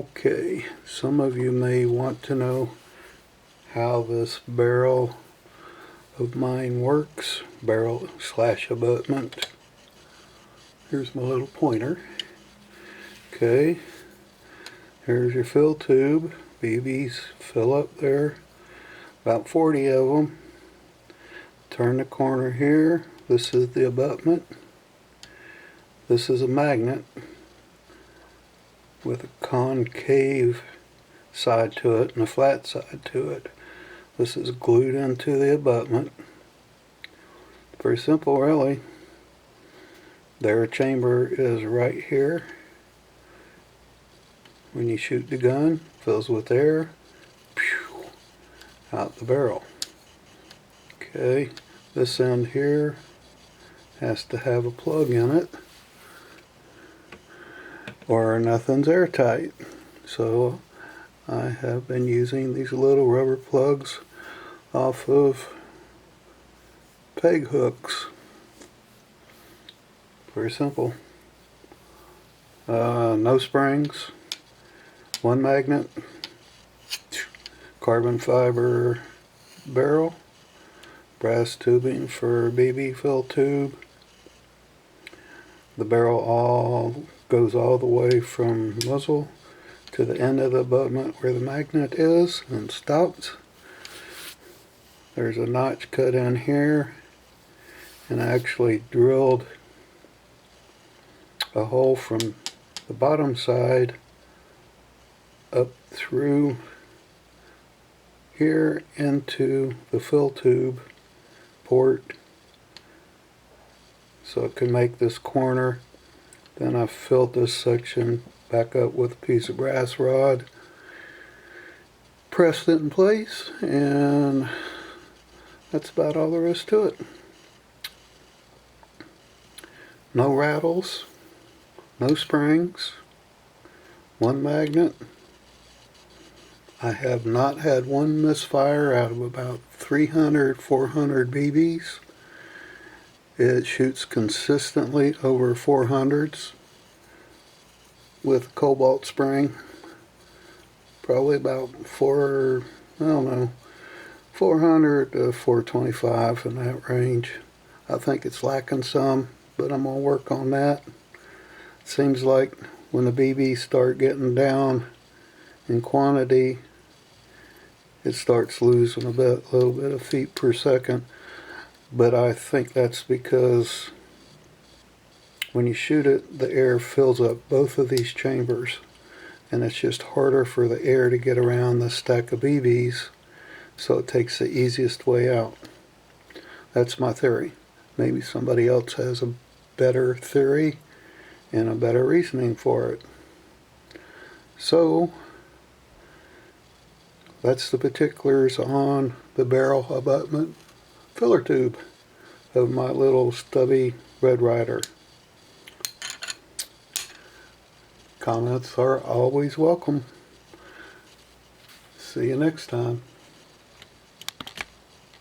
Okay, some of you may want to know how this barrel of mine works, barrel / abutment. Here's my little pointer. Okay, here's your fill tube. BBs fill up there, about 40 of them. Turn the corner here. This is the abutment. This is a magnet with a concave side to it and a flat side to it. This is glued into the abutment. Very simple, really. The air chamber is right here. When you shoot the gun, fills with air, out the barrel. Okay, this end here has to have a plug in it, or nothing's airtight. So I have been using these little rubber plugs off of peg hooks. Very simple. No springs, one magnet, carbon fiber barrel, brass tubing for BB fill tube. The barrel goes all the way from muzzle to the end of the abutment where the magnet is and stops. There's a notch cut in here, and I actually drilled a hole from the bottom side up through here into the fill tube port so it can make this corner. Then I filled this section back up with a piece of brass rod, pressed it in place, and that's about all there is to it. No rattles, no springs, one magnet. I have not had one misfire out of about 300, 400 BBs. It shoots consistently over 400s with cobalt spring. Probably about 400 to 425 in that range. I think it's lacking some, but I'm gonna work on that. Seems like when the BBs start getting down in quantity, it starts losing a little bit of feet per second. But I think that's because when you shoot it, the air fills up both of these chambers, and it's just harder for the air to get around the stack of BBs, so it takes the easiest way out. That's my theory. Maybe somebody else has a better theory and a better reasoning for it. So that's the particulars on the barrel abutment filler tube of my little stubby Red Ryder. Comments are always welcome. See you next time.